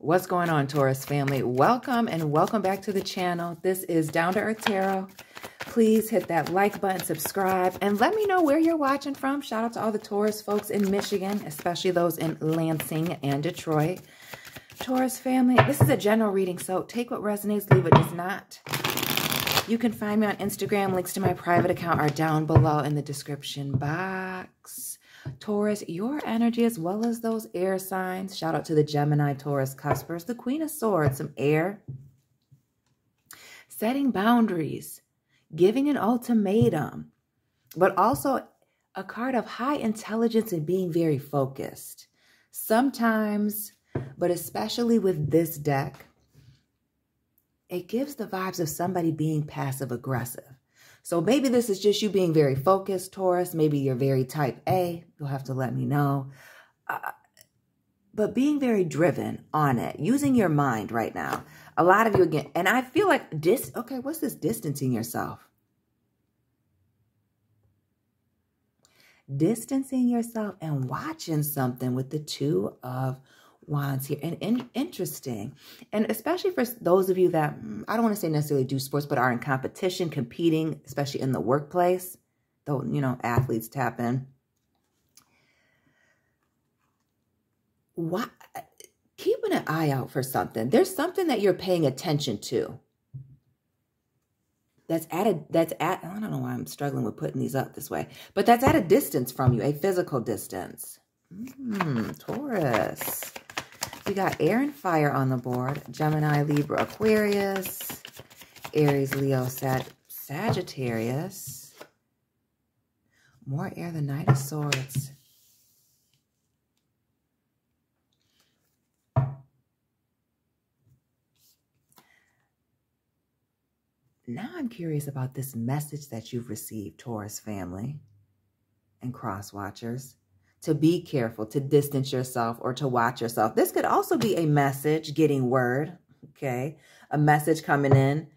What's going on, Taurus family? Welcome and welcome back to the channel. This is Down to Earth Tarot. Please hit that like button, subscribe, and let me know where you're watching from. Shout out to all the Taurus folks in Michigan, especially those in Lansing and Detroit. Taurus family, this is a general reading, so take what resonates, leave what does not. You can find me on Instagram. Links to my private account are down below in the description box. Taurus, your energy as well as those air signs. Shout out to the Gemini, Taurus, Cuspers, the Queen of Swords, some air. Setting boundaries, giving an ultimatum, but also a card of high intelligence and being very focused. Sometimes, but especially with this deck, it gives the vibes of somebody being passive aggressive. So maybe this is just you being very focused, Taurus. Maybe you're very type A. You'll have to let me know. But being very driven on it, using your mind right now. A lot of you again, and I feel like okay, what's this distancing yourself? Distancing yourself and watching something with the Two of Wands here. And interesting. And especially for those of you that, I don't want to say necessarily do sports, but are in competition, competing, especially in the workplace. Though, you know, athletes tap in. Why? Keeping an eye out for something. There's something that you're paying attention to. I don't know why I'm struggling with putting these up this way, but that's at a distance from you, a physical distance. Taurus. We got air and fire on the board. Gemini, Libra, Aquarius, Aries, Leo, Sagittarius. More air, the Knight of Swords. Now I'm curious about this message that you've received, Taurus family and cross watchers. To be careful, to distance yourself, or to watch yourself. This could also be a message, getting word, okay? A message coming in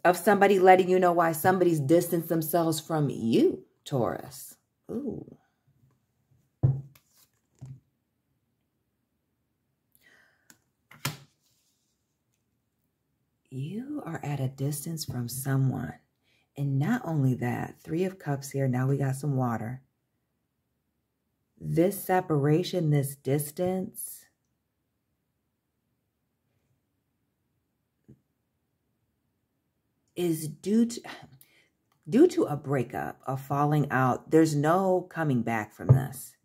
of somebody letting you know why somebody's distanced themselves from you, Taurus. Ooh. You are at a distance from someone. And not only that, Three of Cups here. Now we got some water. This separation, this distance, is due to a breakup, a falling out. There's no coming back from this.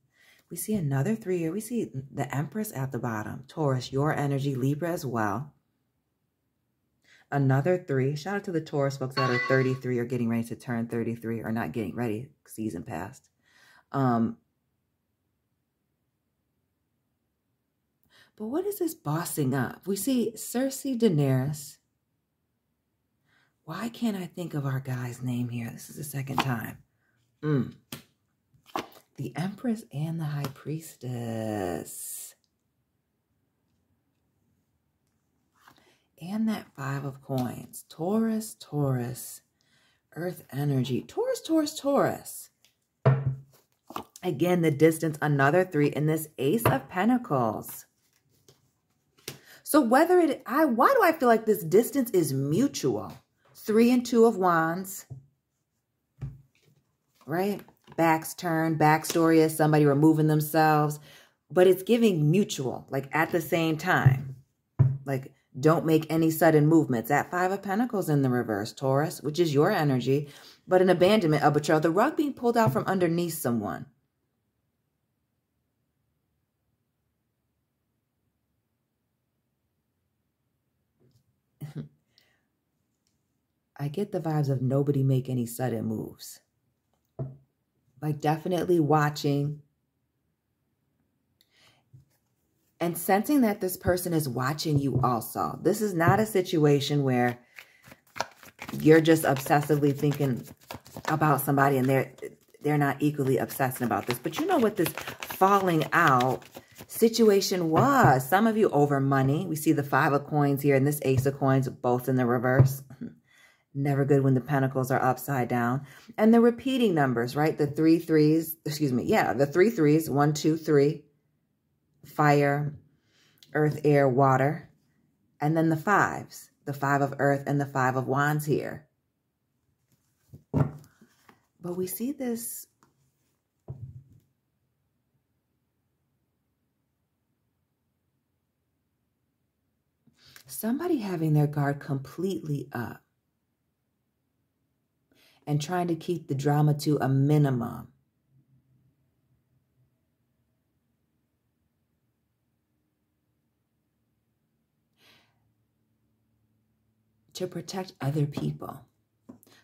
We see another 3 here. We see the Empress at the bottom. Taurus, your energy, Libra as well. Another 3. Shout out to the Taurus folks that are 33 or getting ready to turn 33, or not getting ready, season past. But what is this bossing up? We see Cersei, Daenerys. Why can't I think of our guy's name here? This is the second time. The Empress and the High Priestess. And that 5 of Coins. Taurus, Taurus. Earth energy. Taurus, Taurus, Taurus. Again, the distance, another 3. And this Ace of Pentacles. So why do I feel like this distance is mutual? 3 and 2 of Wands, right? Backs turned, backstory is somebody removing themselves, but it's giving mutual, like at the same time. Like, don't make any sudden movements. That 5 of Pentacles in the reverse, Taurus, which is your energy, but an abandonment, a betrayal, the rug being pulled out from underneath someone. I get the vibes of nobody make any sudden moves. Like definitely watching and sensing that this person is watching you also. This is not a situation where you're just obsessively thinking about somebody and they're not equally obsessing about this. But you know what this falling out situation was? Some of you over money. We see the 5 of Coins here and this Ace of Coins, both in the reverse. Never good when the pentacles are upside down. And the repeating numbers, right? The 3 3s, excuse me. Yeah, the 3 3s, 1, 2, 3. Fire. earth, air, water. And then the fives, the 5 of earth and the 5 of wands here. But we see this somebody having their guard completely up and trying to keep the drama to a minimum. To protect other people.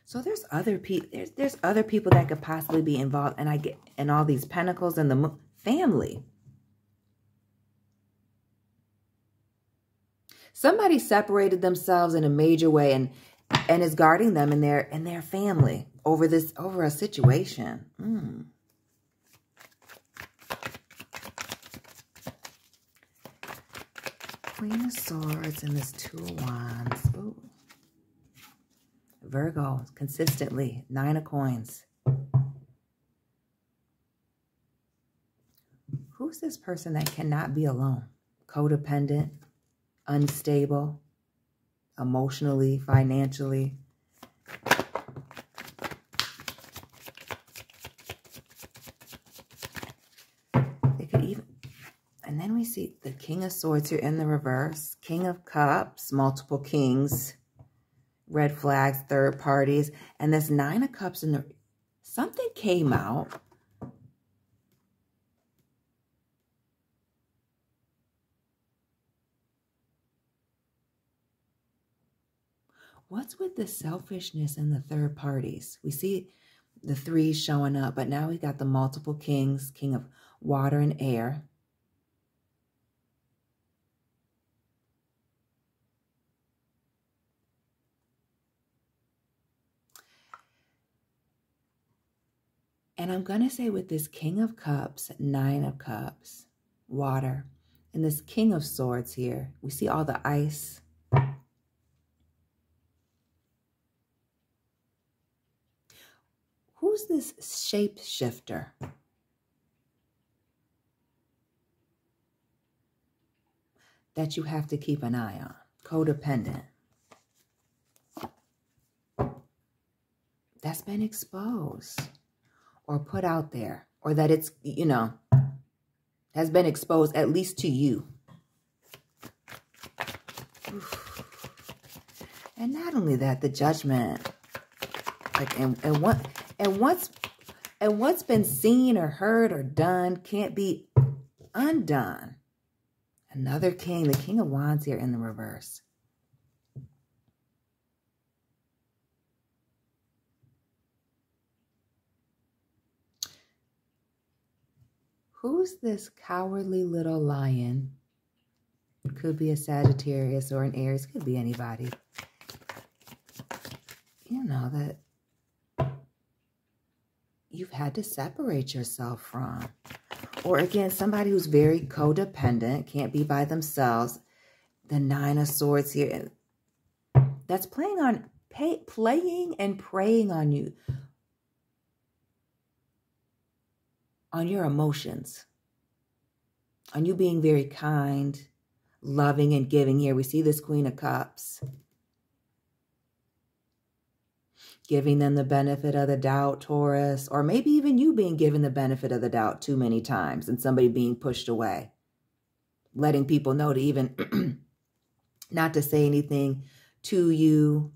So there's other people. There's other people that could possibly be involved, and I get in all these pentacles and the family. Somebody separated themselves in a major way and is guarding them in their family over a situation. Queen of Swords and this 2 of Wands. Ooh. Virgo, consistently, 9 of Coins. Who's this person that cannot be alone? Codependent, unstable, emotionally, financially. They could even, and then we see the King of Swords here in the reverse, King of Cups, multiple kings, red flags, third parties, and this 9 of Cups in the, something came out. What's with the selfishness and the third parties? We see the 3 showing up, but now we got the multiple kings, King of Water and Air. And I'm going to say with this King of Cups, 9 of Cups, water, and this King of Swords here, we see all the ice. Who's this shapeshifter? That you have to keep an eye on. Codependent. That's been exposed. Or put out there, or that it's, you know, has been exposed at least to you. Oof. And not only that, the Judgment, like, and what's been seen or heard or done can't be undone. Another king, the King of Wands here in the reverse. Who's this cowardly little lion? Could be a Sagittarius or an Aries. Could be anybody. You know, that you've had to separate yourself from. Or again, somebody who's very codependent, can't be by themselves. The 9 of Swords here. That's playing and preying on you. On your emotions, on you being very kind, loving, and giving. Here we see this Queen of Cups. Giving them the benefit of the doubt, Taurus, or maybe even you being given the benefit of the doubt too many times and somebody being pushed away. Letting people know to even not to say anything to you,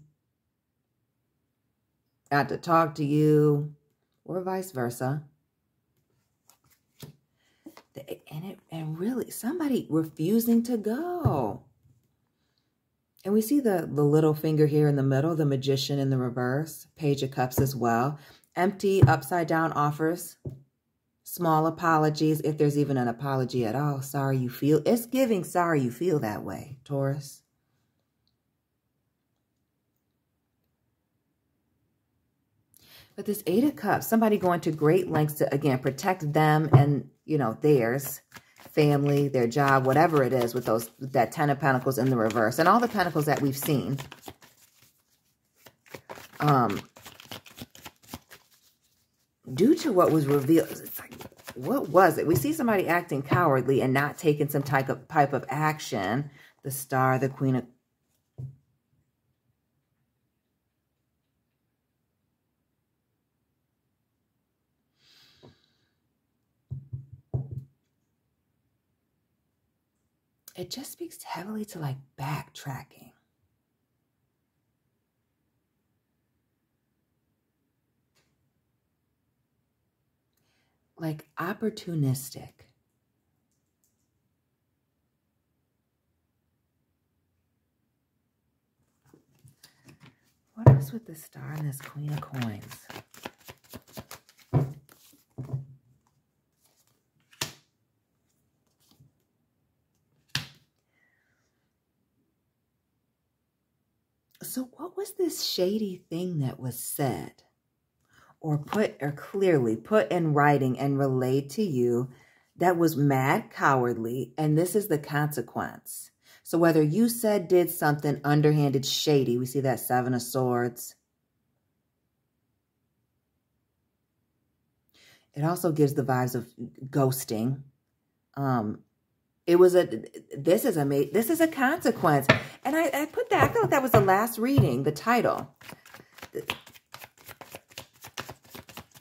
not to talk to you, or vice versa. And really, somebody refusing to go. And we see the little finger here in the middle, the Magician in the reverse, Page of Cups as well. Empty, upside down offers, small apologies, if there's even an apology at all. Sorry you feel, it's giving sorry you feel that way, Taurus. But this 8 of Cups, somebody going to great lengths to, again, protect them and, you know, theirs, family, their job, whatever it is with that 10 of Pentacles in the reverse. And all the Pentacles that we've seen. Due to what was revealed, it's like What was it? We see somebody acting cowardly and not taking some type of action. The Star, the Queen of... It just speaks heavily to like backtracking. Like opportunistic. What is with the Star and this Queen of Coins? So what was this shady thing that was said or clearly put in writing and relayed to you that was mad cowardly, and this is the consequence? So whether you said, did something underhanded, shady, we see that Seven of Swords. It also gives the vibes of ghosting. This is a consequence. And I put that, I feel like that was the last reading, the title.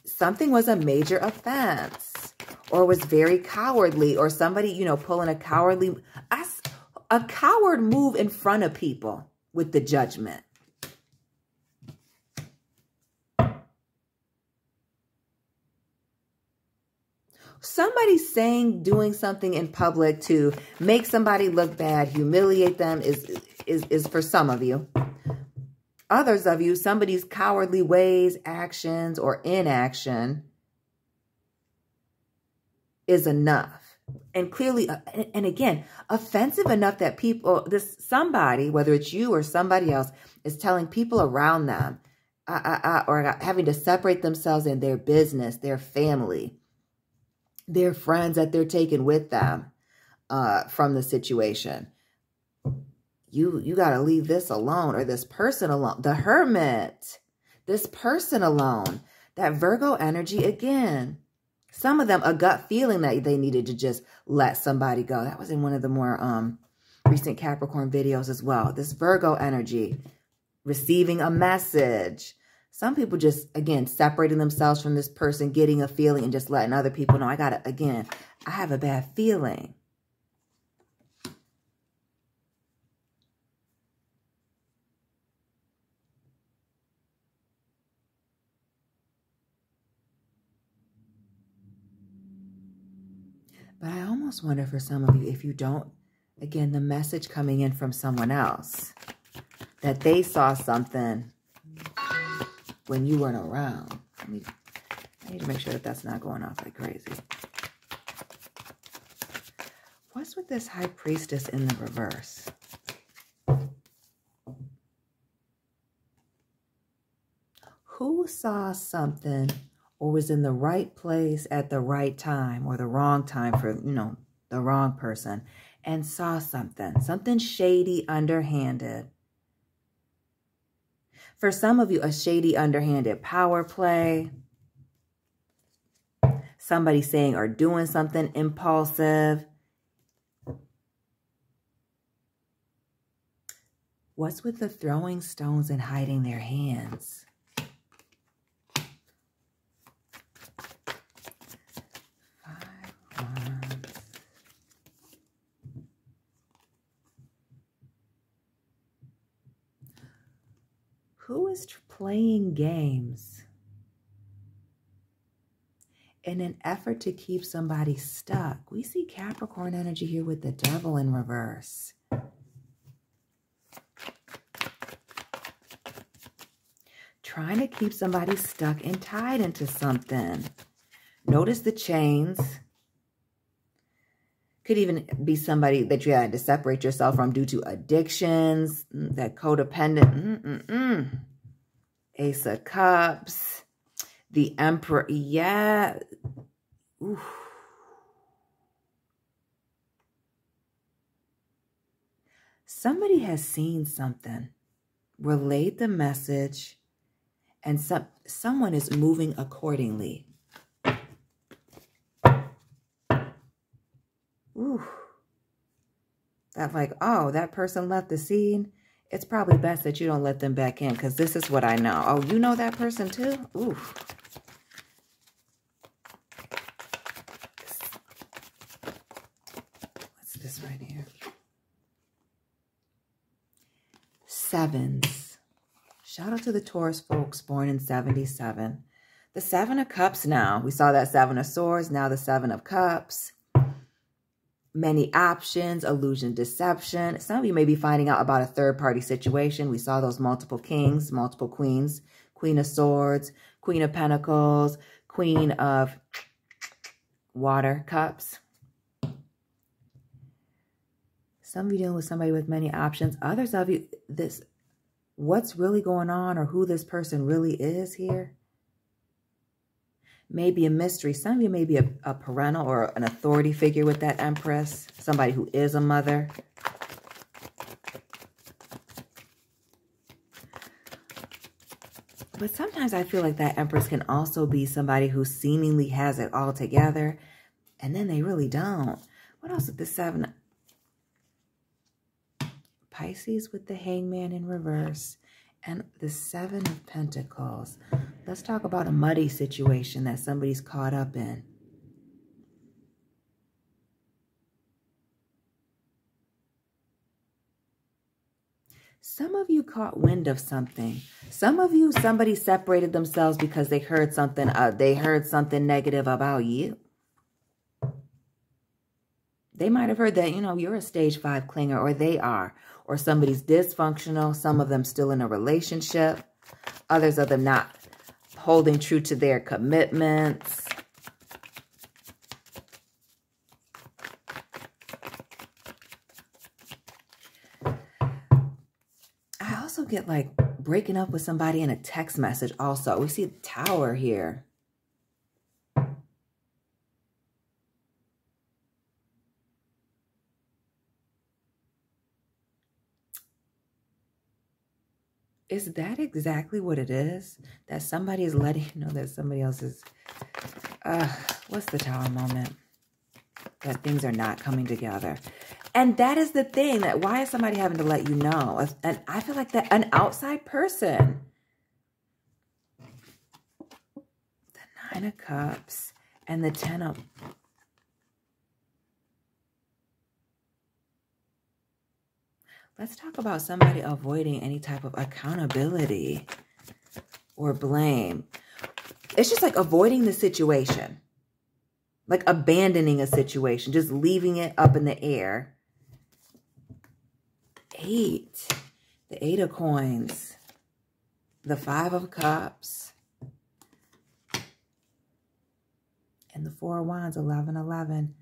Something was a major offense or was very cowardly, or somebody, you know, pulling a coward move in front of people with the Judgment. Somebody doing something in public to make somebody look bad, humiliate them is for some of you. Others of you, somebody's cowardly ways, actions, or inaction is enough. And clearly, and again, offensive enough that somebody, whether it's you or somebody else, is telling people around them or having to separate themselves in their business, their family, their friends that they're taking with them from the situation. You got to leave this alone, or this person alone. The Hermit, this person alone. That Virgo energy again. Some of them, a gut feeling that they needed to just let somebody go. That was in one of the more recent Capricorn videos as well. This Virgo energy, receiving a message. Some people just, again, separating themselves from this person, getting a feeling and just letting other people know, I have a bad feeling. But I almost wonder for some of you, if you don't, again, the message coming in from someone else, that they saw something when you weren't around. I need to make sure that that's not going off like crazy. What's with this High Priestess in the reverse? Who saw something or was in the right place at the right time, or the wrong time for, you know, the wrong person, and saw something shady, underhanded? For some of you, a shady, underhanded power play. Somebody saying or doing something impulsive. What's with the throwing stones and hiding their hands? Who is playing games in an effort to keep somebody stuck? We see Capricorn energy here with the Devil in reverse. Trying to keep somebody stuck and tied into something. Notice the chains. Could even be somebody that you had to separate yourself from due to addictions, that codependent. Ace of Cups, the Emperor. Yeah. Ooh. Somebody has seen something, relayed the message, and someone is moving accordingly. That like, oh, that person left the scene. It's probably best that you don't let them back in because this is what I know. Oh, you know that person too? Oof. What's this right here? Sevens. Shout out to the Taurus folks born in 77. The Seven of Cups now. We saw that Seven of Swords. Now the Seven of Cups. Many options, illusion, deception. Some of you may be finding out about a third-party situation. We saw those multiple kings, multiple queens. Queen of Swords, Queen of Pentacles, Queen of Water Cups. Some of you dealing with somebody with many options. Others of you, what's really going on or who this person really is here may be a mystery. Some of you may be a parental or an authority figure with that Empress. Somebody who is a mother. But sometimes I feel like that Empress can also be somebody who seemingly has it all together. And then they really don't. What else with the Seven? Pisces with the Hangman in reverse. And the Seven of Pentacles. Let's talk about a muddy situation that somebody's caught up in. Some of you caught wind of something. Some of you, somebody separated themselves because they heard something negative about you. They might have heard that, you know, you're a stage 5 clinger, or they are. Or somebody's dysfunctional. Some of them still in a relationship. Others of them not holding true to their commitments. I also get like breaking up with somebody in a text message also. We see the Tower here. Is that exactly what it is? That somebody is letting you know that somebody else is... what's the Tower moment? That things are not coming together. And that is the thing. That why is somebody having to let you know? And I feel like that an outside person. The Nine of Cups and the Ten of... Let's talk about somebody avoiding any type of accountability or blame. It's just like avoiding the situation. Like abandoning a situation. Just leaving it up in the air. 8. The 8 of Coins. The 5 of Cups. And the 4 of Wands, 11-11.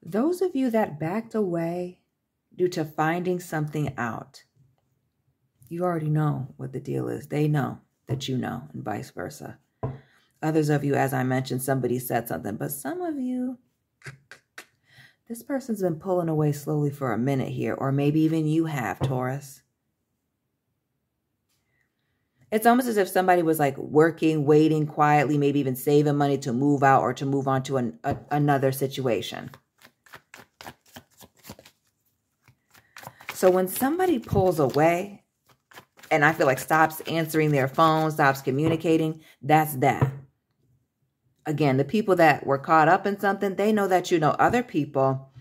Those of you that backed away due to finding something out, you already know what the deal is. They know that you know, and vice versa. Others of you, as I mentioned, somebody said something. But some of you, this person's been pulling away slowly for a minute here. Or maybe even you have, Taurus. It's almost as if somebody was like working, waiting quietly, maybe even saving money to move out or to move on to another situation. So when somebody pulls away, and I feel like stops answering their phone, stops communicating, that's that. Again, the people that were caught up in something, they know that you know. Other people,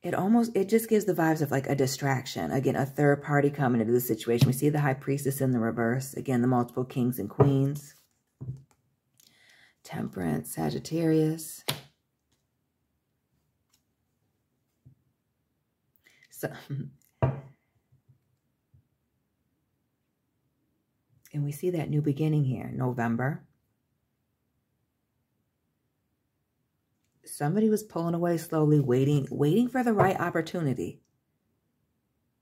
it just gives the vibes of like a distraction. Again, a third party coming into the situation. We see the High Priestess in the reverse. Again, the multiple kings and queens. Temperance, Sagittarius. So, and we see that new beginning here, November. Somebody was pulling away slowly, waiting for the right opportunity.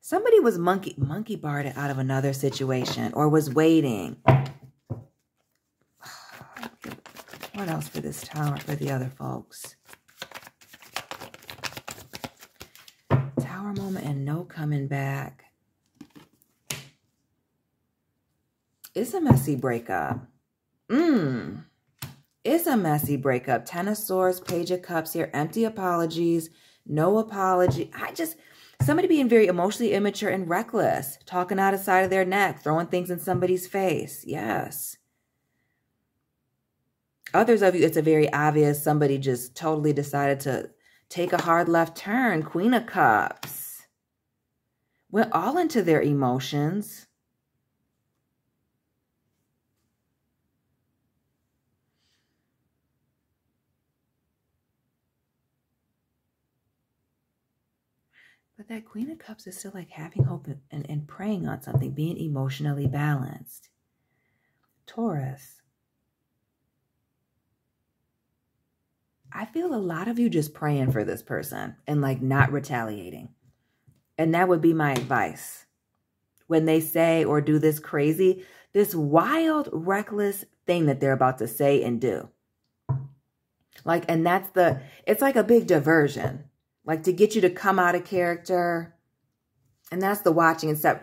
Somebody was monkey barred it out of another situation or was waiting. What else for this Tower, for the other folks? Tower No coming back. It's a messy breakup. It's a messy breakup. Ten of Swords, Page of Cups here. Empty apologies. No apology. Somebody being very emotionally immature and reckless. Talking out of the side of their neck. Throwing things in somebody's face. Yes. Others of you, it's a very obvious somebody just totally decided to take a hard left turn. Queen of Cups. Went all into their emotions. But that Queen of Cups is still like having hope and praying on something, being emotionally balanced. Taurus. I feel a lot of you just praying for this person and like not retaliating. And that would be my advice. When they say or do this crazy, this wild, reckless thing that they're about to say and do. Like, and it's like a big diversion. Like to get you to come out of character. And that's the watching and stuff.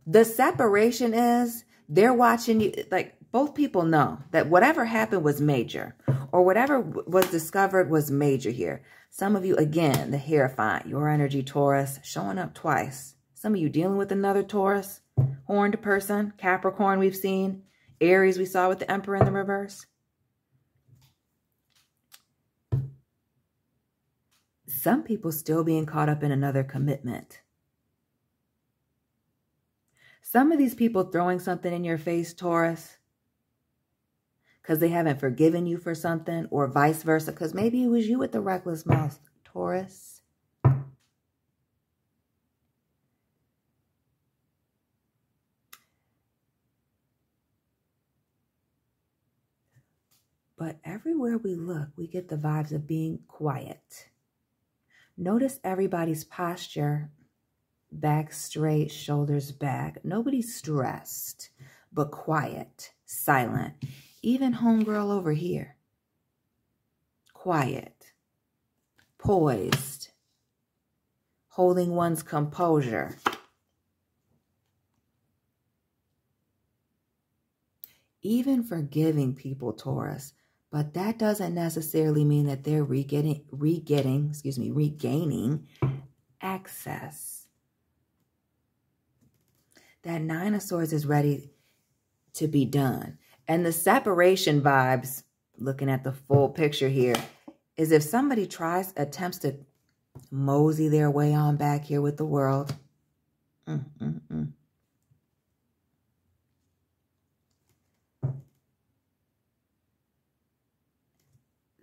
The separation is they're watching you. Like both people know that whatever happened was major. Or whatever was discovered was major here. Some of you, again, the Hierophant, your energy, Taurus, showing up twice. Some of you dealing with another Taurus, horned person, Capricorn we've seen. Aries we saw with the Emperor in the reverse. Some people still being caught up in another commitment. Some of these people throwing something in your face, Taurus, because they haven't forgiven you for something, or vice versa, because maybe it was you with the reckless mouth, Taurus. But everywhere we look, we get the vibes of being quiet. Notice everybody's posture, back straight, shoulders back. Nobody's stressed, but quiet, silent. Even homegirl over here. Quiet. Poised. Holding one's composure. Even forgiving people, Taurus. But that doesn't necessarily mean that they're regaining access. That Nine of Swords is ready to be done. And the separation vibes, looking at the full picture here, is if somebody attempts to mosey their way on back here with the world.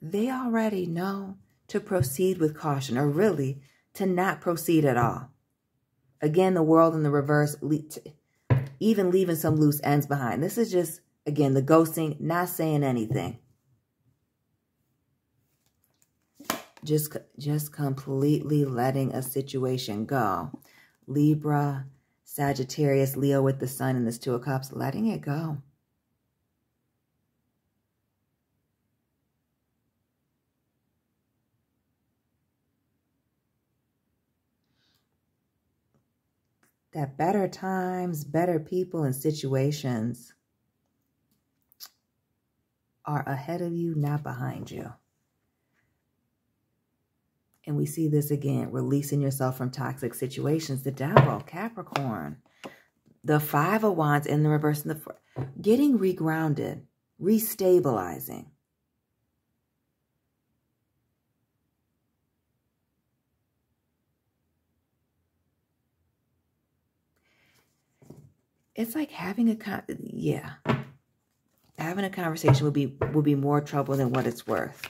They already know to proceed with caution, or really to not proceed at all. Again, the world in the reverse, even leaving some loose ends behind. This is just, again, the ghosting, not saying anything. Just completely letting a situation go. Libra, Sagittarius, Leo with the Sun and this Two of Cups, letting it go. That better times, better people and situations are ahead of you, not behind you. And we see this again, releasing yourself from toxic situations. The Devil, Capricorn. The Five of Wands in the reverse. And getting regrounded, restabilizing. It's like having having a conversation would be more trouble than what it's worth.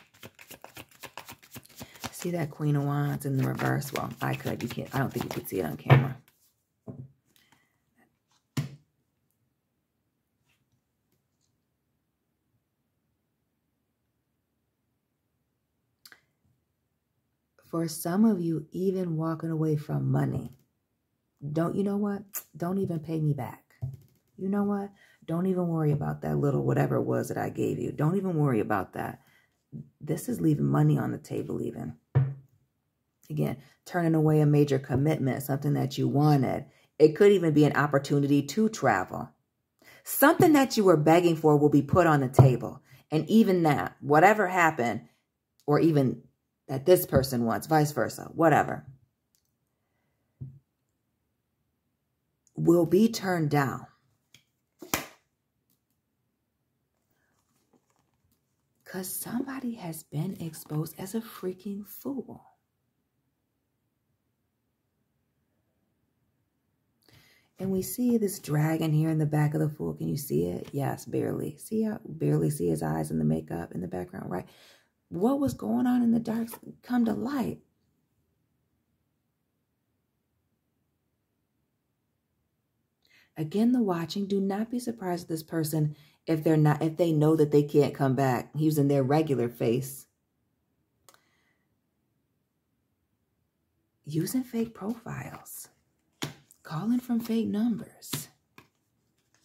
See that Queen of Wands in the reverse? Well, I could. You can't. I don't think you could see it on camera. For some of you, even walking away from money. You know what? Don't even pay me back. You know what? Don't even worry about that little whatever it was that I gave you. Don't even worry about that. This is leaving money on the table even. Again, turning away a major commitment, something that you wanted. It could even be an opportunity to travel. Something that you were begging for will be put on the table. And even that, whatever happened, or even that this person wants, vice versa, whatever, will be turned down. Because somebody has been exposed as a freaking fool. And we see this dragon here in the back of the Fool. Can you see it? Yes, barely. See how barely see his eyes in the makeup in the background, right? What was going on in the dark come to light. Again, the watching. Do not be surprised at this person if they know that they can't come back using their regular face. Using fake profiles. Calling from fake numbers.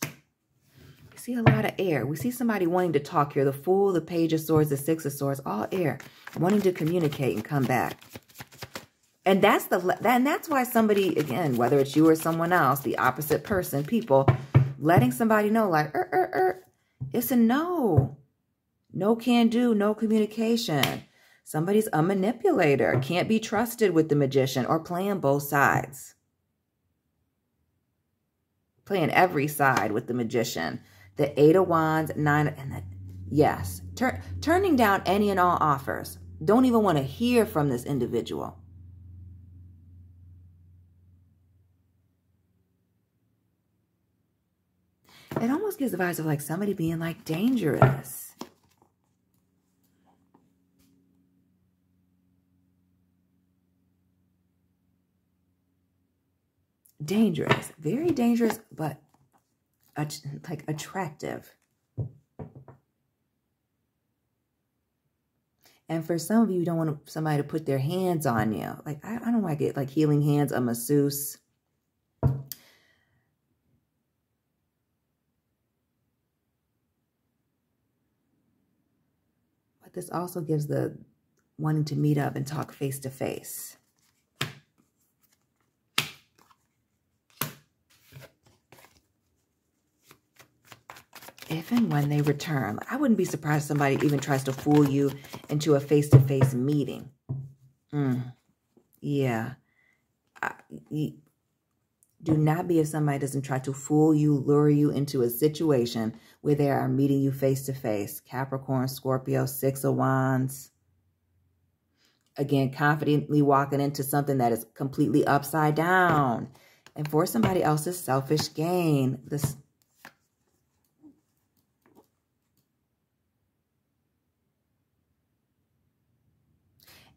We see a lot of air. We see somebody wanting to talk here. The Fool, the Page of Swords, the Six of Swords, all air. Wanting to communicate and come back. And that's why somebody, again, whether it's you or someone else, the opposite person, people, letting somebody know like, it's a no. No can do, no communication. Somebody's a manipulator. Can't be trusted with the Magician or playing both sides. Playing every side with the Magician. The Eight of Wands, Nine, and the, yes. Turning down any and all offers. Don't even want to hear from this individual. It almost gives the vibes of like somebody being like dangerous. Dangerous. Very dangerous, but like attractive. And for some of you, you don't want somebody to put their hands on you. Like, I don't want to get like healing hands, a masseuse. But this also gives the wanting to meet up and talk face to face. If and when they return. I wouldn't be surprised if somebody even tries to fool you into a face-to-face meeting. Yeah. Do not be if somebody doesn't try to fool you, lure you into a situation where they are meeting you face-to-face. Capricorn, Scorpio, Six of Wands. Again, confidently walking into something that is completely upside down. And for somebody else's selfish gain.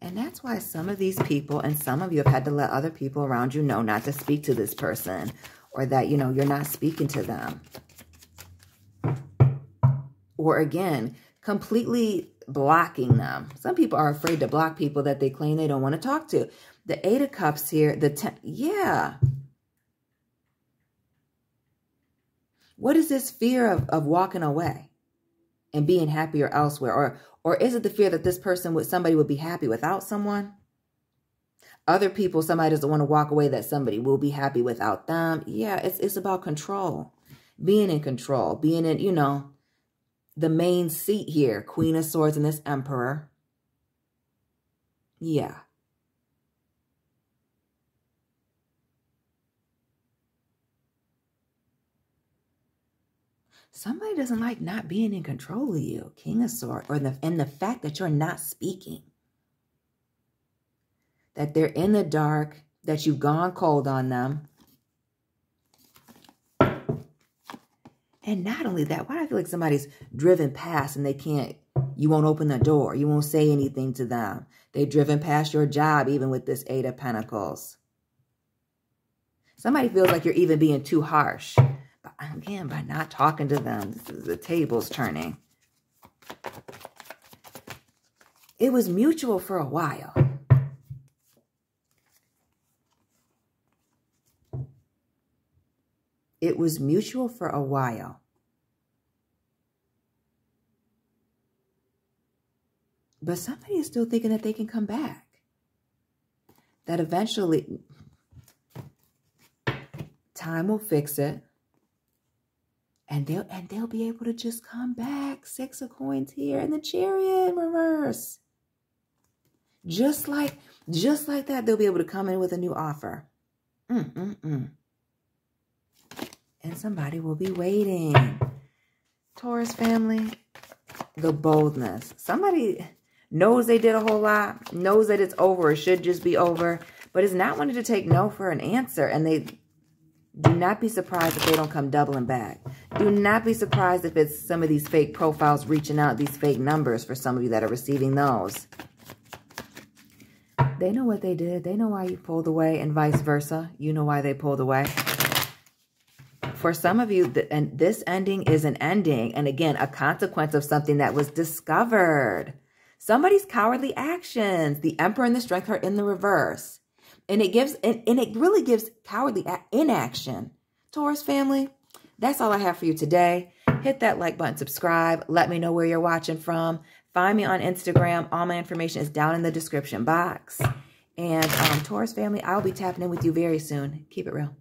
And that's why some of these people and some of you have had to let other people around you know not to speak to this person, or that, you know, you're not speaking to them. Or again, completely blocking them. Some people are afraid to block people that they claim they don't want to talk to. The Eight of Cups here, yeah. What is this fear of walking away and being happier elsewhere? Or is it the fear that this person somebody would be happy without someone? Other people, somebody doesn't want to walk away, that somebody will be happy without them. Yeah, it's about control. Being in control. Being in, you know, the main seat here. Queen of Swords and this Emperor. Yeah. Somebody doesn't like not being in control of you. King of Swords. And the fact that you're not speaking. That they're in the dark. That you've gone cold on them. And not only that, why do I feel like somebody's driven past and they can't, you won't open the door. You won't say anything to them. They've driven past your job even with this Eight of Pentacles. Somebody feels like you're even being too harsh. But again, by not talking to them, the table's turning. It was mutual for a while. It was mutual for a while. But somebody is still thinking that they can come back. that eventually time will fix it. And they'll be able to just come back. 6 of Coins here and the Chariot in reverse. Just like that, they'll be able to come in with a new offer. And somebody will be waiting. Taurus family, the boldness. Somebody knows they did a whole lot, knows that it's over or should just be over, but is not wanting to take no for an answer. And they do not be surprised if they don't come doubling back. Do not be surprised if it's some of these fake profiles reaching out, these fake numbers for some of you that are receiving those. They know what they did. They know why you pulled away and vice versa. You know why they pulled away. For some of you, and this ending is an ending. And again, a consequence of something that was discovered. Somebody's cowardly actions. The Emperor and the Strength are in the reverse. And it gives, and it really gives cowardly inaction. Taurus family, that's all I have for you today. Hit that like button, subscribe. Let me know where you're watching from. Find me on Instagram. All my information is down in the description box. And Taurus family, I'll be tapping in with you very soon. Keep it real.